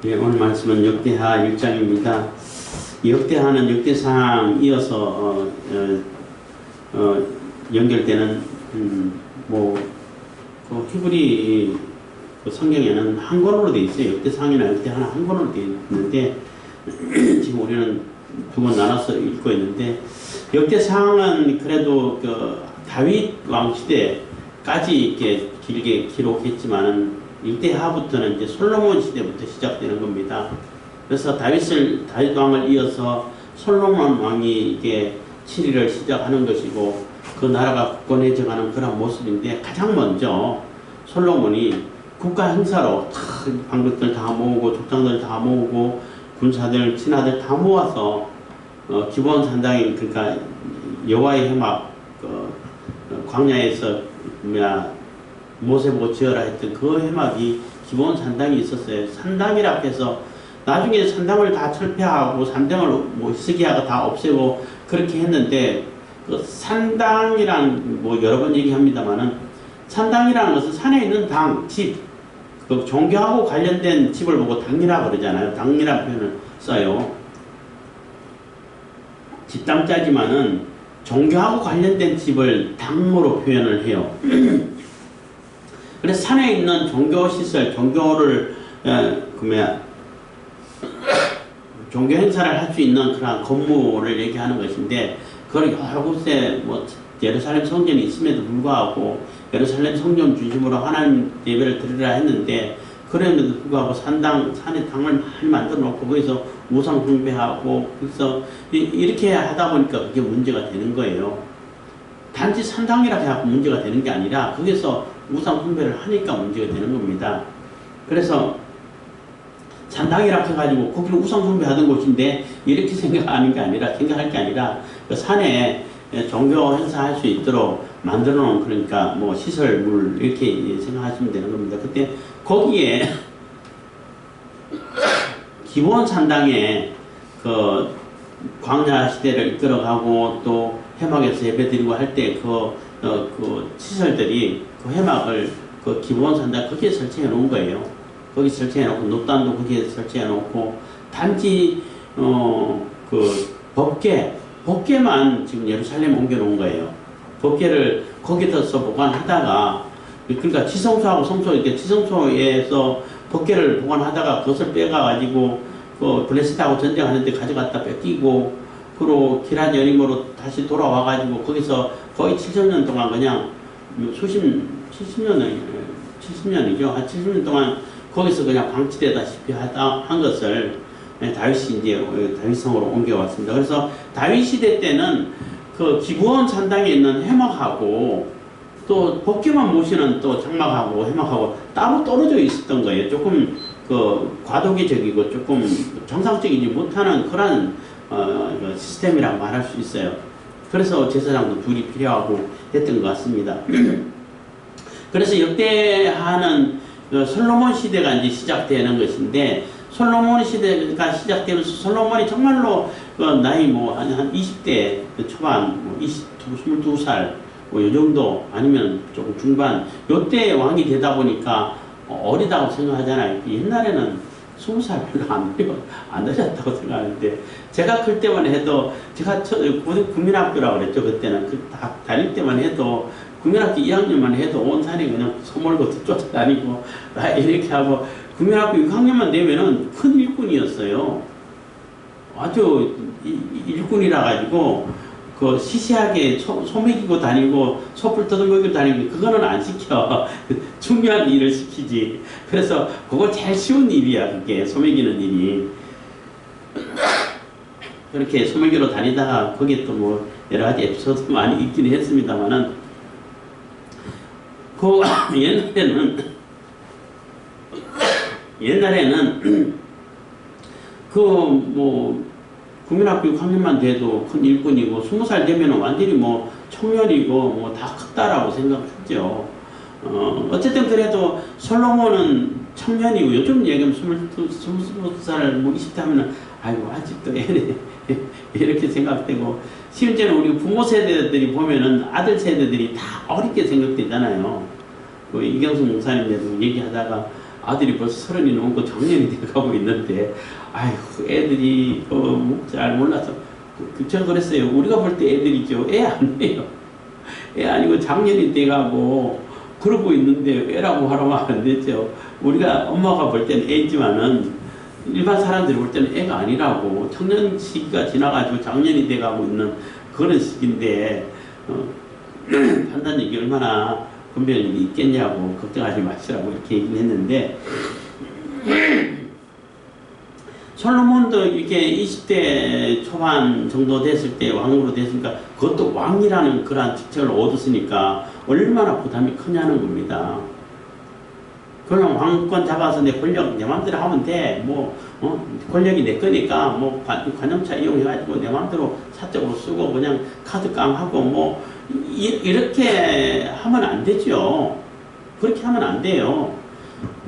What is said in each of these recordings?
네, 오늘 말씀은 역대하 1장입니다. 역대하는 역대상 이어서 연결되는 그 히브리 그 성경에는 한 권으로 되어 있어요. 역대상이나 역대하는 한 권으로 되어 있는데 지금 우리는 두 권 나눠서 읽고 있는데, 역대상은 그래도 그 다윗 왕 시대까지 이렇게 길게 기록했지만은 역대하부터는 이제 솔로몬 시대부터 시작되는 겁니다. 그래서 다윗 왕을 이어서 솔로몬 왕이 이게 치리를 시작하는 것이고, 그 나라가 굳건해져가는 그런 모습인데, 가장 먼저 솔로몬이 국가 행사로 방백들 다 모으고 족장들 다 모으고 군사들 친하들 다 모아서 기브온 산당에, 그러니까 여호와의 회막, 광야에서 모세 보고 지어라 했던 그 회막이 기브온 산당이 있었어요. 산당이라고 해서 나중에 산당을 다 철폐하고 산당을 히스기야가 다 없애고 그렇게 했는데, 그 산당이란 여러 번 얘기합니다만은, 산당이라는 것은 산에 있는 당, 집, 그 종교하고 관련된 집을 보고 당이라고 그러잖아요. 당이라는 표현을 써요. 집당자지만은 종교하고 관련된 집을 당으로 표현을 해요. 그래서 산에 있는 종교시설, 종교를 종교 행사를 할 수 있는 그런 건물을 얘기하는 것인데, 그걸 여러 곳에 예루살렘 성전이 있음에도 불구하고 예루살렘 성전 중심으로 하나님 예배를 드리라 했는데, 그럼에도 불구하고 산에 당을 많이 만들어 놓고 거기서 우상 숭배하고, 그래서 이렇게 하다 보니까 그게 문제가 되는 거예요. 단지 산당이라 해서 문제가 되는 게 아니라 거기서 우상 숭배를 하니까 문제가 되는 겁니다. 그래서 산당이라 해가지고 거기는 우상 숭배하던 곳인데 이렇게 생각할 게 아니라 그 산에 종교 행사할 수 있도록 만들어 놓은, 그러니까 시설물 이렇게 생각하시면 되는 겁니다. 그때 거기에 기브온 산당에 그 광야 시대를 이끌어가고 또 회막에서 예배드리고 할 때 그 시설들이 그 회막을 그 기브온 산당 거기에 설치해 놓은 거예요. 거기 설치해 놓고 놋단도 거기에 설치해 놓고, 단지 그 법궤만 지금 예루살렘 옮겨 놓은 거예요. 법궤를 거기서 보관하다가, 그러니까 지성소하고 성소, 이렇게 지성소에서 법궤를 보관하다가 그것을 빼가가지고 그 블레셋하고 전쟁하는데 가져갔다 뺏기고, 그리고 기란 여림으로 다시 돌아와가지고 거기서 거의 70년 동안 그냥 70년이죠. 한 70년 동안 거기서 그냥 방치되다시피 한 것을 다윗이 이제 다윗성으로 옮겨왔습니다. 그래서 다윗 시대 때는 그 기브온 산당에 있는 회막하고 또 법궤만 모시는 또 장막하고 회막하고 따로 떨어져 있었던 거예요. 조금 그 과도기적이고 조금 정상적이지 못하는 그런 시스템이라고 말할 수 있어요. 그래서 제사장도 둘이 필요하고 했던 것 같습니다. 그래서 역대하는 솔로몬 시대가 이제 시작되는 것인데, 솔로몬 시대가 시작되면서 솔로몬이 정말로 나이 한 20대 초반, 22살 요 정도, 아니면 조금 중반, 요때 왕이 되다 보니까 어리다고 생각하잖아요. 옛날에는 20살 별로 안 되셨다고 생각하는데, 제가 클 때만 해도, 제가 국민학교라고 그랬죠. 그때는 다닐 때만 해도 국민학교 2학년만 해도 온 산에 그냥 소몰고 쫓아다니고 이렇게 하고, 국민학교 6학년만 되면은 큰 일꾼이었어요. 아주 일꾼이라 가지고 그 시시하게 소 먹이고 다니고 소풀 뜯어먹이고 다니고 그거는 안 시켜. 중요한 일을 시키지. 그래서 그거 제일 쉬운 일이야, 그게 소 먹이는 일이. 그렇게 소 먹이러 다니다가 거기에 또 여러 가지 에피소드 많이 있긴 했습니다만은, 그 옛날에는 국민학교 6학년만 돼도 큰 일꾼이고, 20살 되면 완전히 청년이고 다 컸다라고 생각했죠. 어쨌든 그래도 솔로몬은 청년이고, 요즘 얘기하면 22살, 20대 하면은 아이고 아직도 애네 이렇게 생각되고, 심지어는 우리 부모 세대들이 보면은 아들 세대들이 다 어렵게 생각되잖아요. 이경수 목사님께도 얘기하다가 아들이 벌써 30이 넘고 정년이 돼가고 있는데, 아이고, 애들이 잘 몰라서. 제가 그랬어요. 우리가 볼 때 애들이죠. 애 아니에요. 애 아니고 작년이 돼가고 그러고 있는데 애라고 하라면 안 되죠. 우리가 엄마가 볼 때는 애지만은 일반 사람들이 볼 때는 애가 아니라고. 청년 시기가 지나가지고 작년이 돼가고 있는 그런 시기인데 판단력이 얼마나 분별력이 있겠냐고 걱정하지 마시라고 이렇게 얘기를 했는데 솔로몬도 이렇게 20대 초반 정도 됐을 때 왕으로 됐으니까 그것도 왕이라는 그러한 직책을 얻었으니까 얼마나 부담이 크냐는 겁니다. 그냥 왕권 잡아서 내 권력 내 마음대로 하면 돼. 권력이 내 거니까 관용차 이용해가지고 내 마음대로 사적으로 쓰고 그냥 카드 깡하고 이렇게 하면 안 되죠. 그렇게 하면 안 돼요.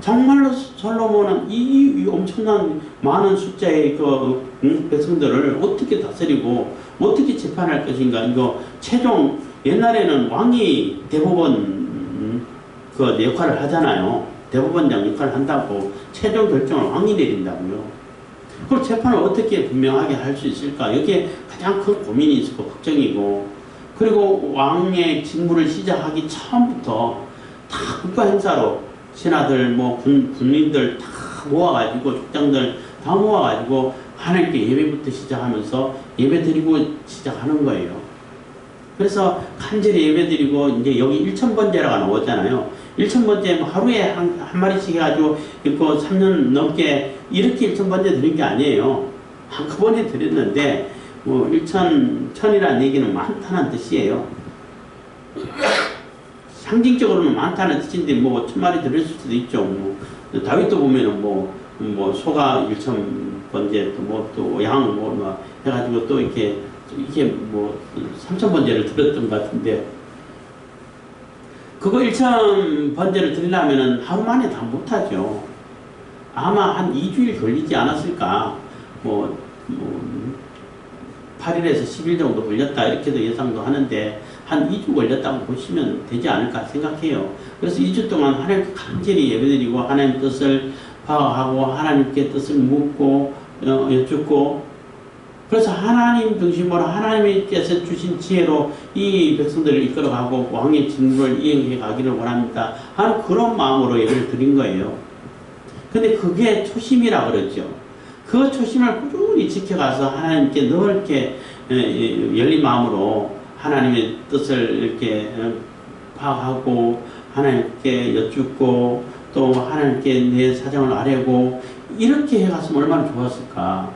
정말로 솔로몬은 이 엄청난 많은 숫자의 백성들을 어떻게 다스리고 어떻게 재판할 것인가. 이거 최종 옛날에는 왕이 대법원 그 역할을 하잖아요. 대법원장 역할을 한다고 최종 결정을 왕이 내린다고요. 그걸 재판을 어떻게 분명하게 할 수 있을까? 여기에 가장 큰 고민이 있고 걱정이고, 그리고 왕의 직무를 시작하기 처음부터 다 국가 행사로 신하들, 군민들 다 모아가지고, 족장들 다 모아가지고 하나님께 예배부터 시작하면서 예배 드리고 시작하는 거예요. 그래서 간절히 예배 드리고, 이제 여기 1000번제라가 나오잖아요. 1000번제 하루에 한 마리씩 해가지고, 3년 넘게 이렇게 1000번제 드린 게 아니에요. 한꺼번에 드렸는데, 1000이라는 얘기는 많다는 뜻이에요. 상징적으로는 많다는 뜻인데 1000마리 드릴 수도 있죠. 다윗도 보면은 소가 1000번제 또 양 해가지고 또 이게 3000번제를 드렸던 것 같은데, 그거 1000번제를 드리려면은 하루 만에 다 못하죠. 아마 한 2주일 걸리지 않았을까. 8일에서 10일 정도 걸렸다 이렇게도 예상도 하는데 한 2주 걸렸다고 보시면 되지 않을까 생각해요. 그래서 2주 동안 하나님께 간절히 예배드리고 하나님 뜻을 파악하고 하나님께 뜻을 묻고 여쭙고, 그래서 하나님 중심으로 하나님께서 주신 지혜로 이 백성들을 이끌어가고 왕의 직무를 이행해 가기를 원합니다 하는 그런 마음으로 예배를 드린 거예요. 근데 그게 초심이라 그러죠. 그 초심을 꾸준히 지켜가서 하나님께 넓게 열린 마음으로 하나님의 뜻을 이렇게 파악하고 하나님께 여쭙고 또 하나님께 내 사정을 아뢰고 이렇게 해갔으면 얼마나 좋았을까.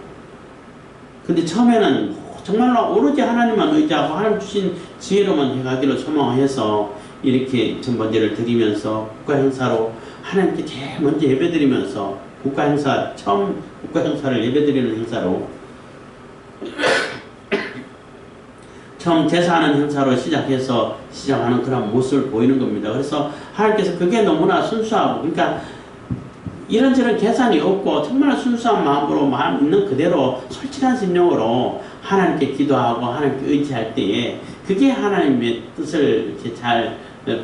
근데 처음에는 정말로 오로지 하나님만 의지하고 하나님 주신 지혜로만 해가기를 소망해서 이렇게 전번제를 드리면서 국가 행사로 하나님께 제일 먼저 예배드리면서 국가 행사, 처음 국가 행사를 예배드리는 행사로 처음 제사하는 행사로 시작하는 그런 모습을 보이는 겁니다. 그래서 하나님께서 그게 너무나 순수하고, 그러니까 이런저런 계산이 없고 정말 순수한 마음으로 마음 있는 그대로 솔직한 심령으로 하나님께 기도하고 하나님께 의지할 때에 그게 하나님의 뜻을 이렇게 잘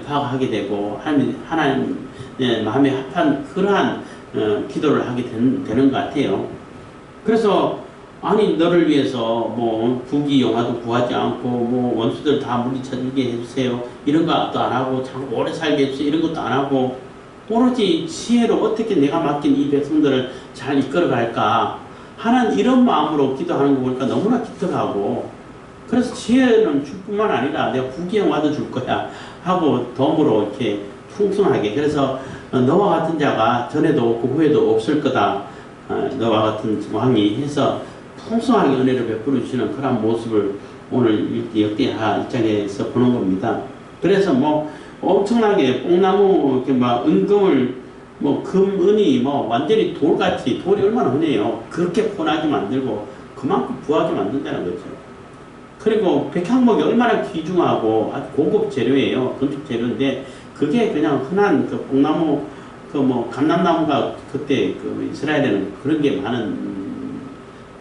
파악하게 되고 하나님의 마음에 합한 그러한 기도를 하게 되는 것 같아요. 그래서 아니 너를 위해서 부귀 영화도 구하지 않고 원수들 다 물리쳐주게 해주세요 이런 것도 안 하고 참 오래 살게 해주세요 이런 것도 안 하고 오로지 지혜로 어떻게 내가 맡긴 이 백성들을 잘 이끌어갈까 하는 이런 마음으로 기도하는 거 보니까 너무나 기특하고, 그래서 지혜는 줄 뿐만 아니라 내가 부귀 영화도 줄 거야 하고 덤으로 이렇게 풍성하게, 그래서 너와 같은 자가 전에도 없고 후에도 없을 거다, 너와 같은 왕이 해서 풍성하게 은혜를 베풀어 주시는 그런 모습을 오늘 역대하 입장에서 보는 겁니다. 그래서 엄청나게 뽕나무 이렇게 은금을 금, 은이 완전히 돌같이, 돌이 얼마나 흔해요. 그렇게 폰하게 만들고 그만큼 부하게 만든다는 거죠. 그리고 백향목이 얼마나 귀중하고 아주 고급 재료예요. 건축 재료인데 그게 그냥 흔한 그 뽕나무 감람나무가 그때 이스라엘에는 그런 게 많은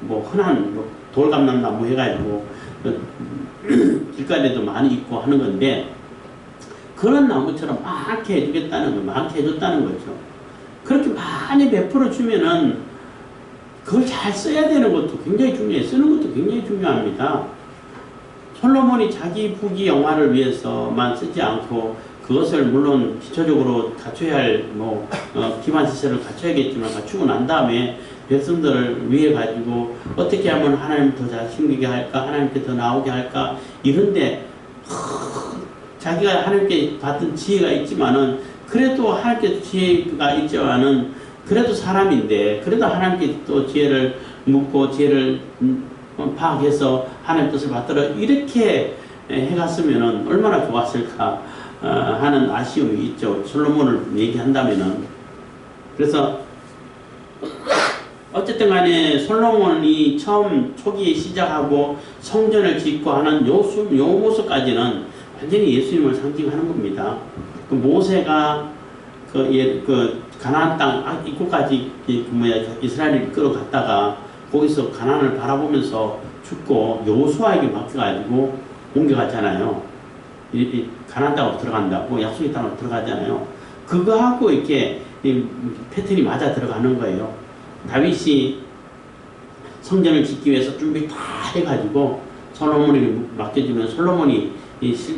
흔한 돌감람나무 해가지고 길가에도 많이 있고 하는 건데, 그런 나무처럼 많게 해주겠다는 거, 많게 해줬다는 거죠. 그렇게 많이 베풀어 주면은 그걸 잘 써야 되는 것도 굉장히 중요해요. 쓰는 것도 굉장히 중요합니다. 솔로몬이 자기 부귀 영화를 위해서만 쓰지 않고 그것을 물론 기초적으로 갖춰야 할 기반 시설을 갖춰야겠지만 갖추고 난 다음에 백성들을 위해 가지고 어떻게 하면 하나님 더 잘 섬기게 할까, 하나님께 더 나오게 할까, 이런데 자기가 하나님께 받은 지혜가 있지만은 그래도 하나님께 지혜가 있지만은 그래도 사람인데 그래도 하나님께 또 지혜를 묻고 지혜를 파악해서 하나님 뜻을 받들어 이렇게 해갔으면은 얼마나 좋았을까 하는 아쉬움이 있죠. 솔로몬을 얘기한다면은. 그래서 어쨌든 간에 솔로몬이 처음 초기에 시작하고 성전을 짓고 하는 요 모습까지는 완전히 예수님을 상징하는 겁니다. 그 모세가 가나안 땅 입구까지 이스라엘을 끌어갔다가 거기서 가나안을 바라보면서 죽고 여호수아에게 맡겨가지고 옮겨갔잖아요. 가나안 땅으로 들어간다고 약속의 땅으로 들어가잖아요. 그거하고 이렇게 패턴이 맞아 들어가는 거예요. 다윗이 성전을 짓기 위해서 준비 다 해가지고 솔로몬에게 맡겨주면 솔로몬이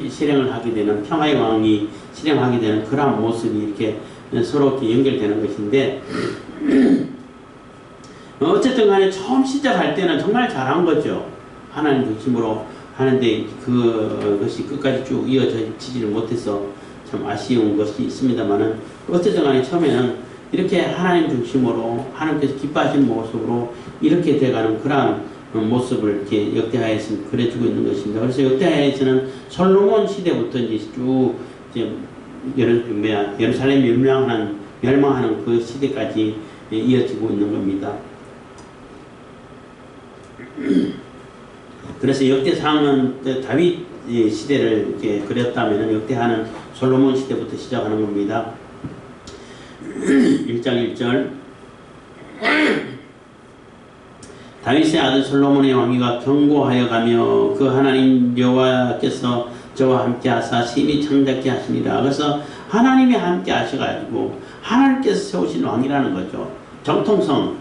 실행을 하게 되는, 평화의 왕이 실행하게 되는 그러한 모습이 이렇게 서로 이렇게 연결되는 것인데, 어쨌든 간에 처음 시작할 때는 정말 잘한 거죠. 하나님 중심으로 하는데 그것이 끝까지 쭉 이어지지를 못해서 참 아쉬운 것이 있습니다만은, 어쨌든 간에 처음에는 이렇게 하나님 중심으로 하나님께서 기뻐하시는 모습으로 이렇게 돼가는 그러한 모습을 이렇게 역대하에서 그려주고 있는 것입니다. 그래서 역대하에서는 솔로몬 시대부터 쭉 예루살렘이 멸망하는 그 시대까지 이어지고 있는 겁니다. 그래서 역대상은 다윗 시대를 이렇게 그렸다면 역대하는 솔로몬 시대부터 시작하는 겁니다. 1장 1절 다윗의 아들 솔로몬의 왕위가 견고하여 가며 그 하나님 여호와께서 저와 함께 하사 심히 창작케 하시니라. 그래서 하나님이 함께 하셔가지고 하나님께서 세우신 왕이라는 거죠. 정통성이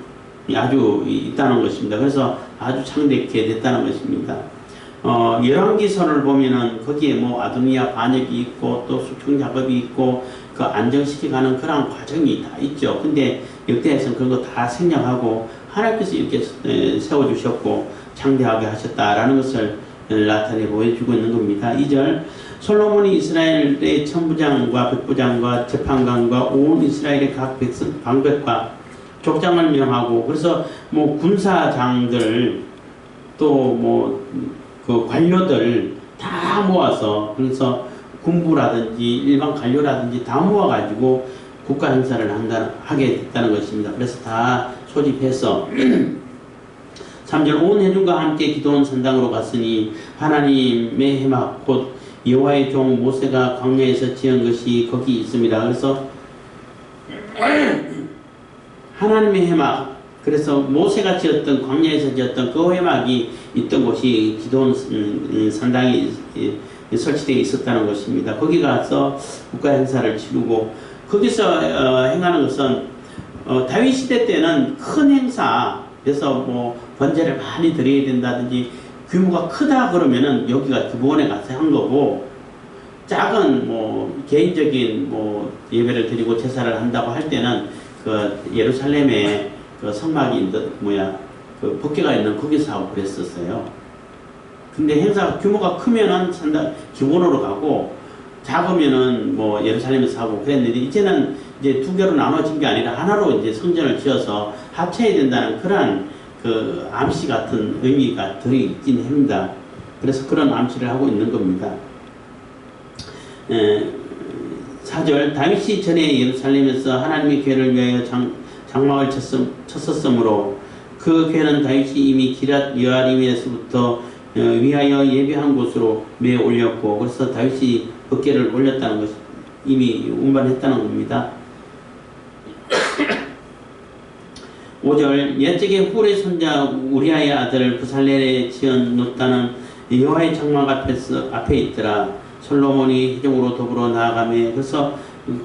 아주 있다는 것입니다. 그래서 아주 창대케 됐다는 것입니다. 열왕기서를 보면은 거기에 아도니아 반역이 있고 또 숙청 작업이 있고 그 안정시켜가는 그런 과정이 다 있죠. 근데 역대에서는 그런 거 다 생략하고 하나님께서 이렇게 세워주셨고 창대하게 하셨다라는 것을 나타내 보여주고 있는 겁니다. 2절 솔로몬이 이스라엘의 천부장과 백부장과 재판관과 온 이스라엘의 각 백성 방백과 족장을 명하고, 그래서 군사장들 또 그 관료들 다 모아서, 그래서 군부라든지 일반 관료라든지 다 모아가지고 국가 행사를 하게 됐다는 것입니다. 그래서 다 소집해서 3절 온 회중과 함께 기도원 산당으로 갔으니 하나님의 해막 곧 여호와의 종 모세가 광야에서 지은 것이 거기 있습니다. 그래서 하나님의 해막, 그래서 모세가 지었던 광야에서 지었던 그 해막이 있던 곳이 기도원 산당이 설치되어 있었다는 것입니다. 거기 가서 국가 행사를 치르고 거기서 행하는 것은 다윗 시대 때는 큰 행사, 그래서 번제를 많이 드려야 된다든지 규모가 크다 그러면은 여기가 기부원에 가서 한 거고, 작은 개인적인 예배를 드리고 제사를 한다고 할 때는 그 예루살렘에 그 성막이 그 법궤가 있는 거기서 하고 그랬었어요. 근데 행사가 규모가 크면은 산당 기본으로 가고 작으면은 예루살렘에서 하고 그랬는데, 이제는 이제 두 개로 나눠진 게 아니라 하나로 이제 성전을 지어서 합쳐야 된다는 그러한 그 암시 같은 의미가 들어있긴 합니다. 그래서 그런 암시를 하고 있는 겁니다. 4절 다윗이 전에 예루살렘에서 하나님의 궤를 위하여 장막을 쳤었으므로 그 궤는 다윗이 이미 기랏 여아림에서부터 위하여 예비한 곳으로 메어 올렸고, 그래서 다윗이 법궤를 올렸다는 것이 이미 운반했다는 겁니다. 5절 옛적에 훌의 손자 우리아의 아들 부살렐에 지어놓다는 여호와의 장막 앞에 있더라. 솔로몬이 회중으로 더불어 나아가며, 그래서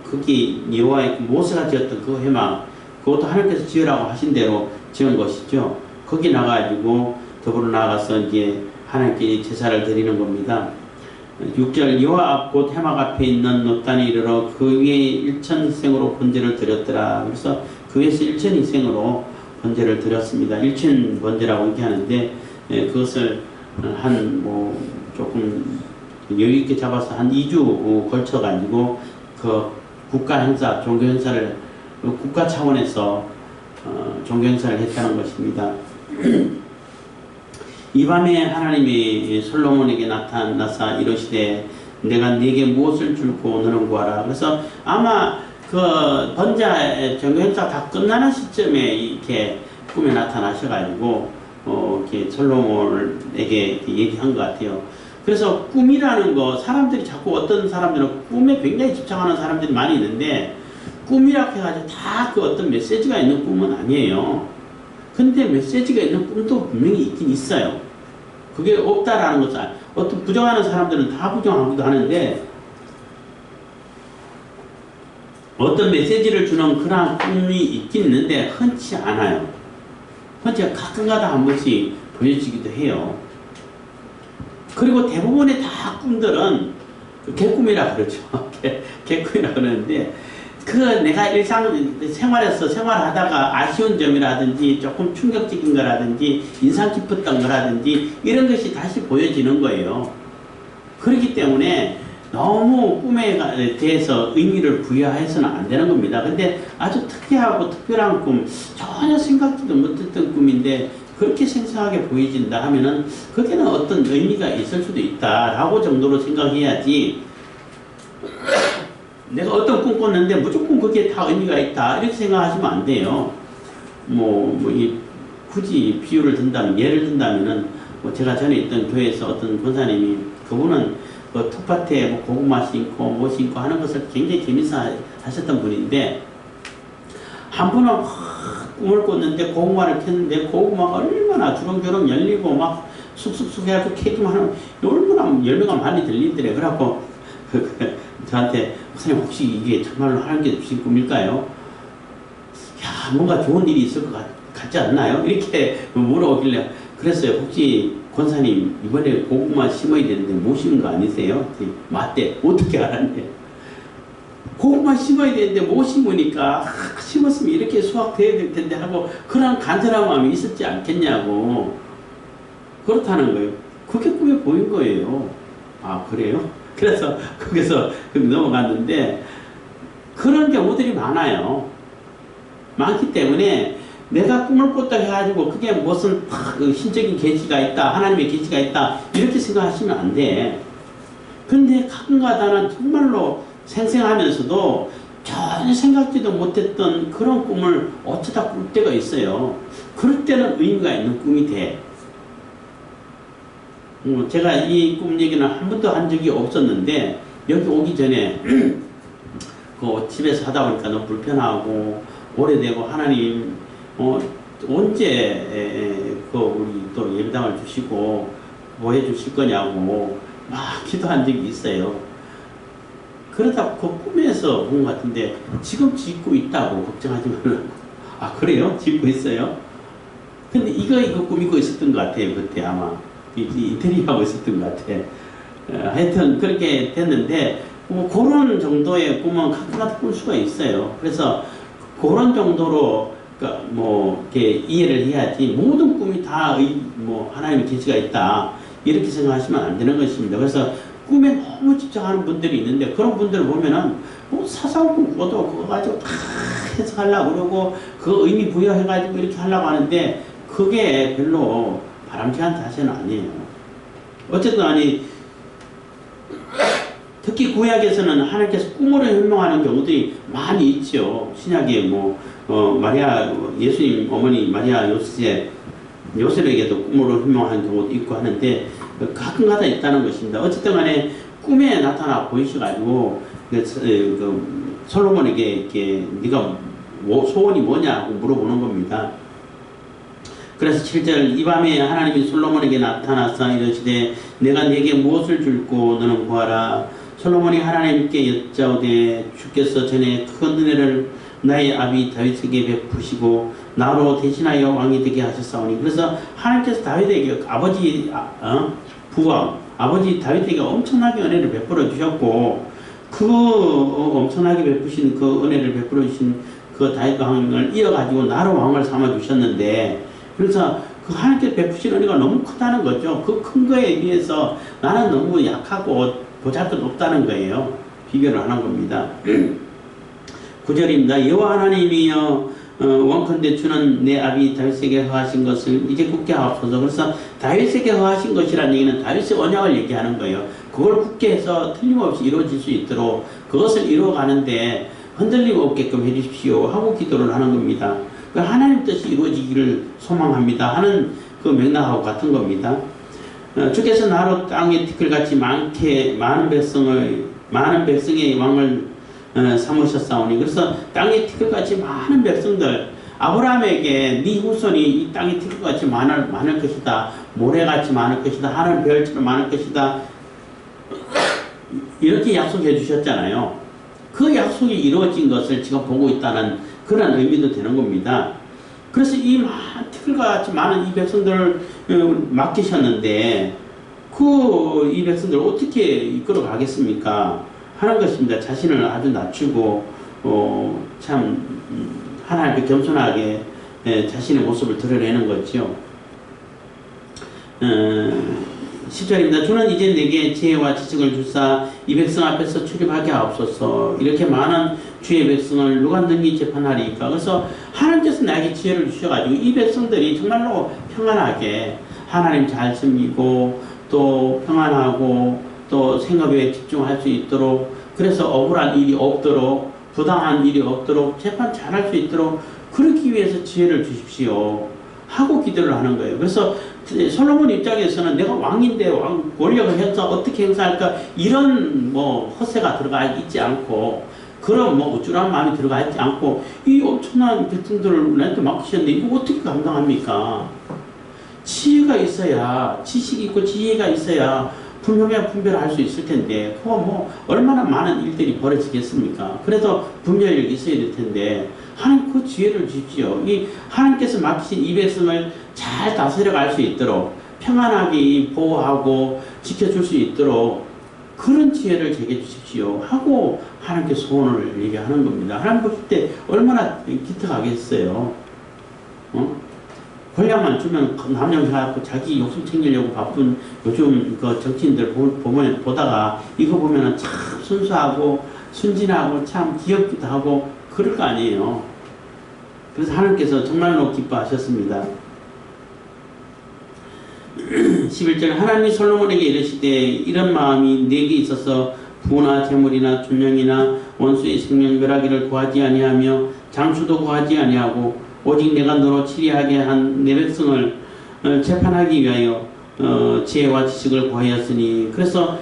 거기 여호와의 모세가 지었던 그 회막, 그것도 하나님께서 지으라고 하신 대로 지은 것이죠. 거기 나가지고 더불어 나가서 이제 하나님께 제사를 드리는 겁니다. 6절 여호와 앞 곧 회막 앞에 있는 놋단에 이르러 그 위에 일천희생으로 번제를 드렸더라. 그래서 그 위에서 일천희생으로 번제를 드렸습니다. 일천 번제라고 이렇게 하는데 그것을 한 뭐 조금 여유 있게 잡아서 한 2주 걸쳐 가지고 그 국가 행사, 종교 행사를 국가 차원에서 종교 행사를 했다는 것입니다. 이 밤에 하나님이 솔로몬에게 나타나사 이르시되 내가 네게 무엇을 줄고 너는 구하라. 그래서 아마 그 번제 종교 행사 다 끝나는 시점에 이렇게 꿈에 나타나셔가지고 이렇게 솔로몬에게 이렇게 얘기한 것 같아요. 그래서 꿈이라는 거, 사람들이 자꾸 어떤 사람들은 꿈에 굉장히 집착하는 사람들이 많이 있는데 꿈이라고 해가지고 다 그 어떤 메시지가 있는 꿈은 아니에요. 근데 메시지가 있는 꿈도 분명히 있긴 있어요. 그게 없다라는 것은 어떤 부정하는 사람들은 다 부정하기도 하는데 어떤 메시지를 주는 그런 꿈이 있긴 있는데 흔치 않아요. 흔치 가끔가다 한 번씩 보여지기도 해요. 그리고 대부분의 다 꿈들은 개꿈이라 그러죠. 개꿈이라 그러는데 그 내가 생활에서 생활하다가 아쉬운 점이라든지 조금 충격적인 거라든지 인상 깊었던 거라든지 이런 것이 다시 보여지는 거예요. 그렇기 때문에 너무 꿈에 대해서 의미를 부여해서는 안 되는 겁니다. 근데 아주 특이하고 특별한 꿈, 전혀 생각지도 못했던 꿈인데 그렇게 생생하게 보여진다 하면은 거기는 어떤 의미가 있을 수도 있다라고 정도로 생각해야지 내가 어떤 꿈 꿨는데 무조건 거기에 다 의미가 있다 이렇게 생각하시면 안 돼요. 굳이 비유를 든다면, 예를 든다면은 제가 전에 있던 교회에서 어떤 권사님이 그분은 텃밭에 고구마 심고 뭐 심고 하는 것을 굉장히 재밌어 하셨던 분인데 한 번은 꿈을 꿨는데 고구마를 켰는데 고구마가 얼마나 주렁주렁 열리고 막 쑥쑥쑥 해갖고 캐기만 하면 얼마나 열매가 많이 들리더래. 그래갖고 저한테 목사님 혹시 이게 정말로 하나님께서 주신 꿈일까요? 야 뭔가 좋은 일이 있을 것 같지 않나요? 이렇게 물어오길래 그랬어요. 혹시 권사님 이번에 고구마 심어야 되는데 못 심은 거 아니세요? 맞대. 어떻게 알았네. 고구마 심어야 되는데 못 심으니까 심었으면 이렇게 수확돼야 될 텐데 하고 그런 간절한 마음이 있었지 않겠냐고. 그렇다는 거예요. 그게 꿈에 보인 거예요. 아 그래요? 그래서 거기서 넘어갔는데 그런 경우들이 많아요. 많기 때문에 내가 꿈을 꿨다 해가지고 그게 무슨 신적인 계시가 있다, 하나님의 계시가 있다 이렇게 생각하시면 안 돼. 근데 가끔가다는 정말로 생생하면서도 전혀 생각지도 못했던 그런 꿈을 어쩌다 꿀 때가 있어요. 그럴 때는 의미가 있는 꿈이 돼. 제가 이 꿈 얘기는 한 번도 한 적이 없었는데 여기 오기 전에 그 집에서 하다 보니까 너무 불편하고 오래되고 하나님 언제 우리 또 예배당을 주시고 뭐 해주실 거냐고 막 기도한 적이 있어요. 그러다 그 꿈에서 본 것 같은데 지금 짓고 있다고 걱정하지 말라고. 아 그래요? 짓고 있어요? 근데 이거 꾸미고 있었던 것 같아요. 그때 아마 인테리어하고 있었던 것 같아. 하여튼 그렇게 됐는데 그런 정도의 꿈은 가끔가다 꿀 수가 있어요. 그래서 그런 정도로 이렇게 이해를 해야지 모든 꿈이 다 하나님의 계시가 있다 이렇게 생각하시면 안 되는 것입니다. 그래서 꿈에 너무 집착하는 분들이 있는데 그런 분들을 보면은 사사건 꿈 꿔도 그거 가지고 다 해석하려고 그러고 그 의미 부여해가지고 이렇게 하려고 하는데 그게 별로 바람직한 자세는 아니에요. 어쨌든 특히 구약에서는 하나님께서 꿈으로 현명하는 경우들이 많이 있죠. 신약에 마리아 예수님 어머니 마리아 요셉에게도 꿈으로 현명한 경우도 있고 하는데 가끔가다 있다는 것입니다. 어쨌든 간에 꿈에 나타나 보이셔가지고 솔로몬에게 이렇게 네가 소원이 뭐냐고 물어보는 겁니다. 그래서 7절 이 밤에 하나님이 솔로몬에게 나타나사 이르시되 내가 네게 무엇을 줄고 너는 구하라. 솔로몬이 하나님께 여짜오되 주께서 전에 큰 은혜를 나의 아비 다윗에게 베푸시고 나로 대신하여 왕이 되게 하셨사오니. 그래서 하나님께서 다윗에게 부왕 아버지 다윗에게 엄청나게 은혜를 베풀어 주셨고, 그 엄청나게 베푸신 그 은혜를 베풀어 주신 그 다윗 왕을 이어가지고 나로 왕을 삼아 주셨는데, 그래서 그 하나님께서 베푸신 은혜가 너무 크다는 거죠. 그 큰 거에 비해서 나는 너무 약하고 보잘것없다는 거예요. 비교를 하는 겁니다. 9절입니다. 여호와 하나님이여 원컨대 주는 내 아비 다윗에게 허하신 것을 이제 굳게 하옵소서. 그래서 다윗에게 허하신 것이라는 얘기는 다윗의 언약을 얘기하는 거예요. 그걸 굳게 해서 틀림없이 이루어질 수 있도록 그것을 이루어가는데 흔들림 없게끔 해주십시오 하고 기도를 하는 겁니다. 하나님 뜻이 이루어지기를 소망합니다 하는 그 맥락하고 같은 겁니다. 주께서 나로 땅에 티끌같이 많은 백성의 왕을 삼으셨사오니. 그래서 땅에 티끌같이 많은 백성들, 아브라함에게 네 후손이 이 땅에 티끌같이 많을 것이다, 모래같이 많을 것이다, 하늘 별처럼 많을 것이다, 이렇게 약속해 주셨잖아요. 그 약속이 이루어진 것을 지금 보고 있다는 그런 의미도 되는 겁니다. 그래서 이 티끌같이 많은 이 백성들을 맡기셨는데 이 백성들을 어떻게 이끌어 가겠습니까 하는 것입니다. 자신을 아주 낮추고 하나님께 겸손하게 자신의 모습을 드러내는 거죠. 10절입니다. 주는 이제 내게 지혜와 지식을 주사 이 백성 앞에서 출입하게 하옵소서. 이렇게 많은 주의 백성을 누가 능히 재판하리까. 그래서 하나님께서 나에게 지혜를 주셔가지고 이 백성들이 정말로 평안하게 하나님 잘 섬기고 또 평안하고 또 생업에 집중할 수 있도록, 그래서 억울한 일이 없도록, 부당한 일이 없도록, 재판 잘할 수 있도록 그러기 위해서 지혜를 주십시오 하고 기도를 하는 거예요. 그래서 솔로몬 입장에서는 내가 왕인데 권력을 해서 어떻게 행사할까 이런 허세가 들어가 있지 않고, 그런 우쭐한 마음이 들어가 있지 않고, 이 엄청난 백성들을 나한테 맡기셨는데 이거 어떻게 감당합니까? 지혜가 있어야, 지식이 있고 지혜가 있어야 분명히 분별할 수 있을 텐데, 그거 얼마나 많은 일들이 벌어지겠습니까? 그래서 분별력이 있어야 될 텐데, 하나님 그 지혜를 주십시오. 이 하나님께서 맡기신 이 백성을 잘 다스려 갈 수 있도록, 평안하게 보호하고 지켜줄 수 있도록 그런 지혜를 제게 주십시오 하고 하나님께 소원을 얘기하는 겁니다. 하나님 보실 때 얼마나 기특하겠어요. 권력만 주면 남용해갖고 자기 욕심 챙기려고 바쁜 요즘 그 정치인들 보다가 이거 보면은 참 순수하고 순진하고 참 귀엽기도 하고 그럴 거 아니에요. 그래서 하나님께서 정말로 기뻐하셨습니다. 11절 하나님이 솔로몬에게 이르시되 이런 마음이 내게 있어서 부나 재물이나 존영이나 원수의 생명 멸하기를 구하지 아니하며 장수도 구하지 아니하고 오직 내가 너로 치리하게 한 내 백성을 재판하기 위하여 지혜와 지식을 구하였으니. 그래서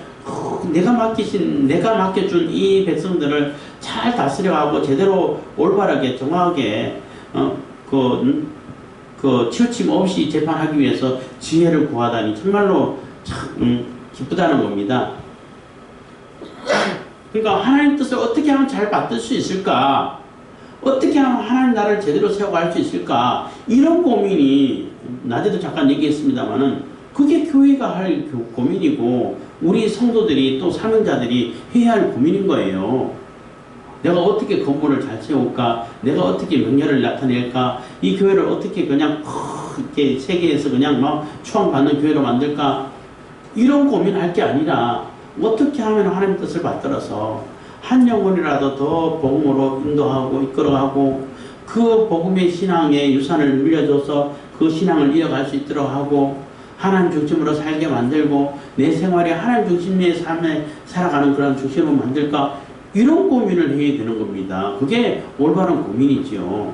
내가 맡겨준 이 백성들을 잘 다스려가고 제대로 올바르게 정확하게 치우침 없이 재판하기 위해서 지혜를 구하다니 정말로 참 기쁘다는 겁니다. 그러니까 하나님 뜻을 어떻게 하면 잘 받들 수 있을까? 어떻게 하면 하나님 나라를 제대로 세워갈 수 있을까? 이런 고민이 낮에도 잠깐 얘기했습니다만은 그게 교회가 할 고민이고 우리 성도들이 또 사명자들이 해야 할 고민인 거예요. 내가 어떻게 건물을 잘 세울까? 내가 어떻게 명예를 나타낼까? 이 교회를 어떻게 그냥 이렇게 세계에서 그냥 추앙받는 교회로 만들까? 이런 고민할 게 아니라 어떻게 하면 하나님 뜻을 받들어서 한 영혼이라도 더 복음으로 인도하고 이끌어가고 그 복음의 신앙의 유산을 물려줘서 그 신앙을 이어갈 수 있도록 하고 하나님 중심으로 살게 만들고 내 생활에 하나님 중심의 삶에 살아가는 그런 중심으로 만들까? 이런 고민을 해야 되는 겁니다. 그게 올바른 고민이죠.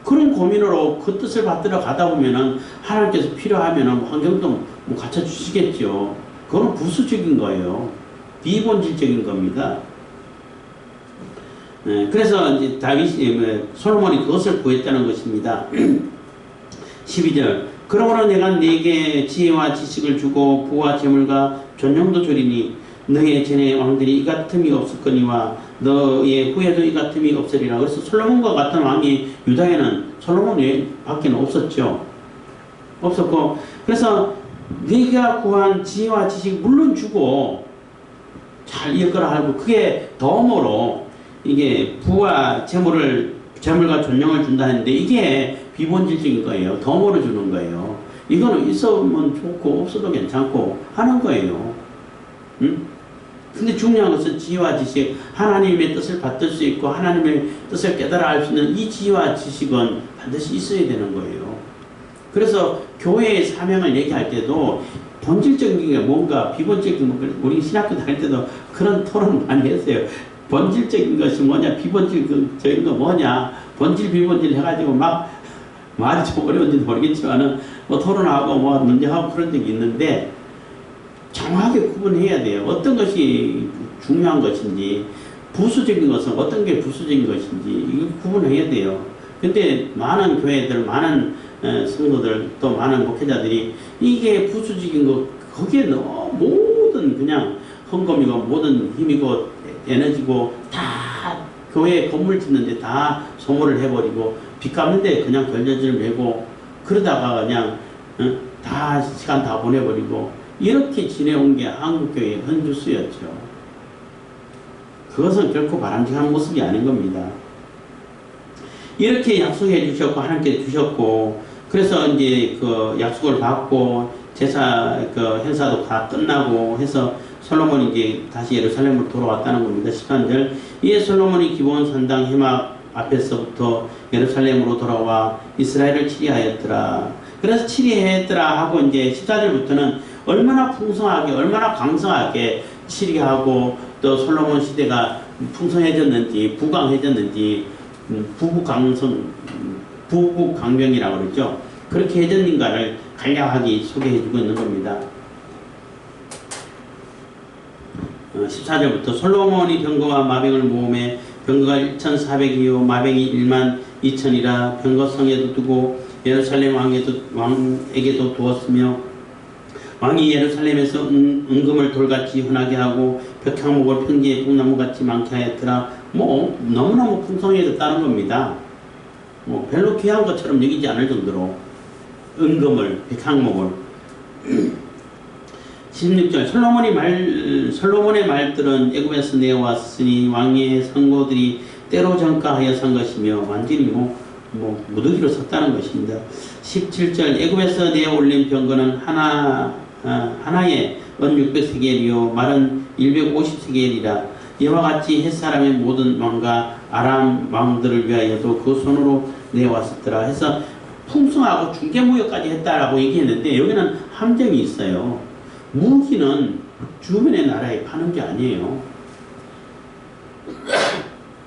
그런 고민으로 그 뜻을 받들어 가다 보면은 하나님께서 필요하면은 환경도 갖춰주시겠죠. 그건 부수적인 거예요. 비본질적인 겁니다. 그래서 이제 솔로몬이 그것을 구했다는 것입니다. 12절 그러므로 내가 네게 지혜와 지식을 주고 부와 재물과 존영도 주리니 너의 전에 왕들이 이 같음이 없었거니와 너의 후에도 이 같음이 없으리라. 그래서 솔로몬과 같은 왕이 유다에는 솔로몬 외밖에 없었죠. 없었고, 그래서 네가 구한 지혜와 지식 물론 주고 잘 이끌어 알고, 그게 덤으로 이게 부와 재물과 존령을 준다 했는데 이게 비본질적인 거예요. 덤으로 주는 거예요. 이거는 있으면 좋고 없어도 괜찮고 하는 거예요. 응? 근데 중요한 것은 지혜와 지식, 하나님의 뜻을 받들 수 있고 하나님의 뜻을 깨달아 알 수 있는 이 지혜와 지식은 반드시 있어야 되는 거예요. 그래서 교회의 사명을 얘기할 때도 본질적인 게 뭔가 비본질적인 거, 우리 신학교 다닐 때도 그런 토론 많이 했어요. 본질적인 것이 뭐냐, 비본질적인 거 뭐냐, 본질 비본질 해가지고 막 말이 좀 어려운지도 모르겠지만은 뭐 토론하고 뭐 논쟁하고 그런 적이 있는데 정확하게 구분해야 돼요. 어떤 것이 중요한 것인지, 부수적인 것은 어떤 게 부수적인 것인지 이거 구분해야 돼요. 근데 많은 교회들, 많은 성도들, 또 많은 목회자들이 이게 부수적인 것, 거기에 너무 모든 그냥 헌금이고 모든 힘이고 에너지고 다 교회 건물 짓는데 다 소모를 해버리고 빚 갚는데 그냥 걸려질 메고 그러다가 그냥 다 시간 다 보내버리고 이렇게 지내온 게 한국교회의 현주수였죠. 그것은 결코 바람직한 모습이 아닌 겁니다. 이렇게 약속해 주셨고 하나님께 주셨고, 그래서 이제 그 약속을 받고 제사 그 행사도 다 끝나고 해서 솔로몬이 이제 다시 예루살렘으로 돌아왔다는 겁니다. 13절. 이에 솔로몬이 기브온 산당 해막 앞에서부터 예루살렘으로 돌아와 이스라엘을 치리하였더라. 그래서 치리했더라 하고 이제 14절부터는 얼마나 풍성하게, 얼마나 강성하게 치리하고 또 솔로몬 시대가 풍성해졌는지, 부강해졌는지, 부국강병이라고 그러죠. 그렇게 해졌는가를 간략하게 소개해주고 있는 겁니다. 14절부터 솔로몬이 병거와 마병을 모음해 병거가 1,400이요 마병이 1만 2천이라 병거 성에도 두고 예루살렘 왕에게도 두었으며 왕이 예루살렘에서 은금을 돌같이 흔하게 하고 벽향목을 평지에 뽕나무같이 많게 하였더라. 뭐 너무너무 풍성해졌다는 겁니다. 뭐 별로 귀한 것처럼 여기지 않을 정도로 은금을, 벽향목을. 16절. 솔로몬의 말들은 애굽에서 내어왔으니 왕의 상고들이 때로 전가하여 산 것이며 완전히 무더기로 섰다는 것입니다. 17절. 애굽에서 내어 올린 병거는 하나에 은 600세겔이요 말은 150세겔이라. 이와 같이 햇사람의 모든 왕과 아람 왕들을 위하여도 그 손으로 내왔었더라 해서 풍성하고 중개무역까지 했다라고 얘기했는데 여기는 함정이 있어요. 무기는 주변의 나라에 파는 게 아니에요.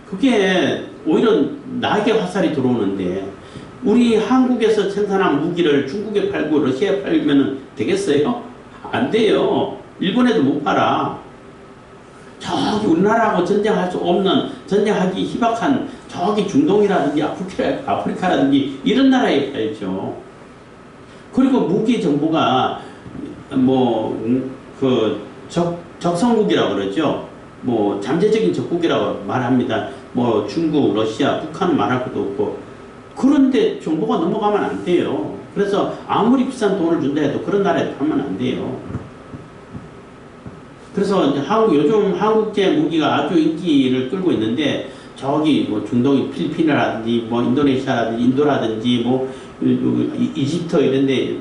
그게 오히려 나에게 화살이 들어오는데 우리 한국에서 생산한 무기를 중국에 팔고 러시아에 팔면 되겠어요? 안 돼요. 일본에도 못 팔아. 저기 우리나라하고 전쟁할 수 없는, 전쟁하기 희박한 저기 중동이라든지 아프리카라든지 이런 나라에 팔죠. 그리고 무기 정보가 적성국이라고 그러죠. 잠재적인 적국이라고 말합니다. 중국, 러시아, 북한은 말할 것도 없고. 그런데 정보가 넘어가면 안 돼요. 그래서 아무리 비싼 돈을 준다 해도 그런 나라에 팔면 안 돼요. 그래서 요즘 한국제 무기가 아주 인기를 끌고 있는데 저기 중동이 필리핀이라든지 인도네시아라든지 인도라든지 이집트 이런데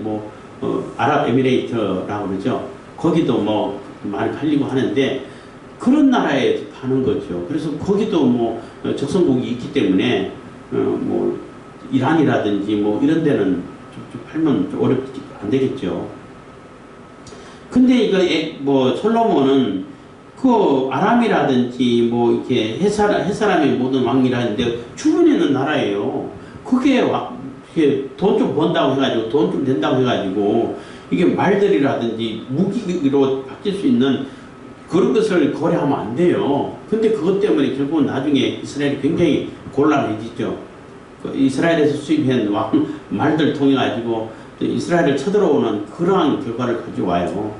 아랍에미레이트라고 그러죠. 거기도 많이 팔리고 하는데 그런 나라에 파는 거죠. 그래서 거기도 적성국이 있기 때문에 이란이라든지 이런 데는 좀 팔면 좀 어렵지 안 되겠죠. 근데 이거 솔로몬은 그 아람이라든지 이렇게 햇사람의 모든 왕이라는데 주변에 있는 나라예요. 그게 돈 좀 번다고 해가지고 돈 좀 된다고 해가지고 이게 말들이라든지 무기로 바뀔 수 있는 그런 것을 거래하면 안 돼요. 근데 그것 때문에 결국은 나중에 이스라엘이 굉장히 곤란해지죠. 이스라엘에서 수입한 말들 통해 가지고 이스라엘을 쳐들어오는 그러한 결과를 가져와요.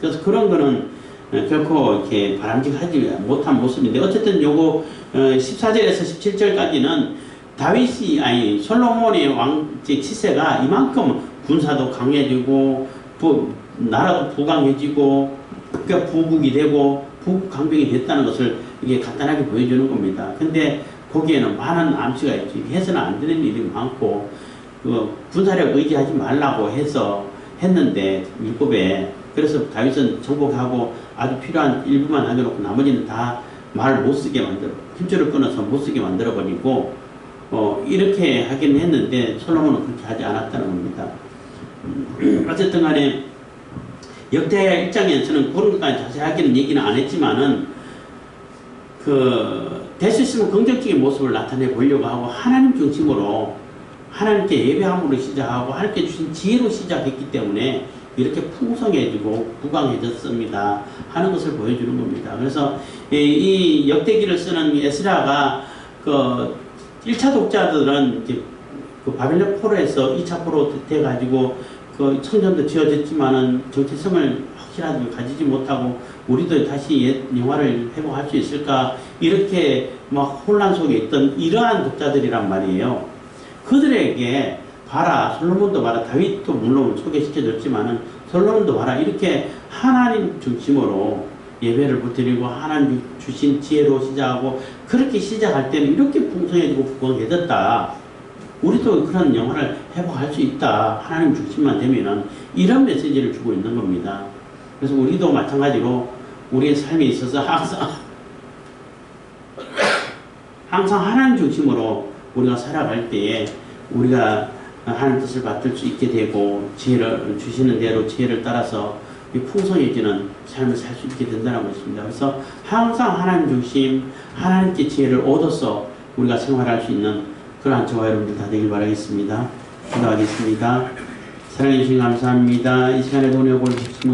그래서 그런 거는 결코 이렇게 바람직하지 못한 모습인데 어쨌든 요거 14절에서 17절까지는 다윗이 아니 솔로몬의 왕제 치세가 이만큼 군사도 강해지고 나라도 부강해지고 그러니까 부국이 되고 부국 강병이 됐다는 것을 이게 간단하게 보여주는 겁니다. 근데 거기에는 많은 암시가 있죠. 해서는 안 되는 일이 많고 군사력 의지하지 말라고 해서 했는데 율법에 그래서 다윗은 정복하고 아주 필요한 일부만 남겨놓고 나머지는 다 말 못쓰게 만들어 힘줄을 끊어서 못쓰게 만들어 버리고 이렇게 하긴 했는데 솔로몬은 그렇게 하지 않았다는 겁니다. 어쨌든 간에 역대 1장에서는 그런 것까지 자세하게는 얘기는 안 했지만은 될 수 있으면 긍정적인 모습을 나타내 보려고 하고 하나님 중심으로 하나님께 예배함으로 시작하고 하나님께 주신 지혜로 시작했기 때문에 이렇게 풍성해지고 부강해졌습니다 하는 것을 보여주는 겁니다. 그래서 이 역대기를 쓰는 에스라가 1차 독자들은 이제 바빌론 포로에서 2차 포로 돼가지고 성전도 지어졌지만은 정체성을 확실하게 가지지 못하고 우리도 다시 옛 영화를 회복할 수 있을까 이렇게 막 혼란 속에 있던 이러한 독자들이란 말이에요. 그들에게 봐라 솔로몬도 봐라 다윗도 물론 소개시켜줬지만은 솔로몬도 봐라 이렇게 하나님 중심으로 예배를 드리고 하나님 주신 지혜로 시작하고 그렇게 시작할 때는 이렇게 풍성해지고 부강해졌다. 우리도 그런 영화를 회복할 수 있다. 하나님 중심만 되면은 이런 메시지를 주고 있는 겁니다. 그래서 우리도 마찬가지로 우리의 삶에 있어서 항상 하나님 중심으로 우리가 살아갈 때에 우리가 하나님 뜻을 받들 수 있게 되고 지혜를 주시는 대로 지혜를 따라서 풍성해지는 삶을 살 수 있게 된다는 것입니다. 그래서 항상 하나님 중심, 하나님께 지혜를 얻어서 우리가 생활할 수 있는 그러한 저와 여러분들 다 되길 바라겠습니다. 기도하겠습니다. 사랑해 주신 감사합니다. 이 시간에 은혜 보내주시면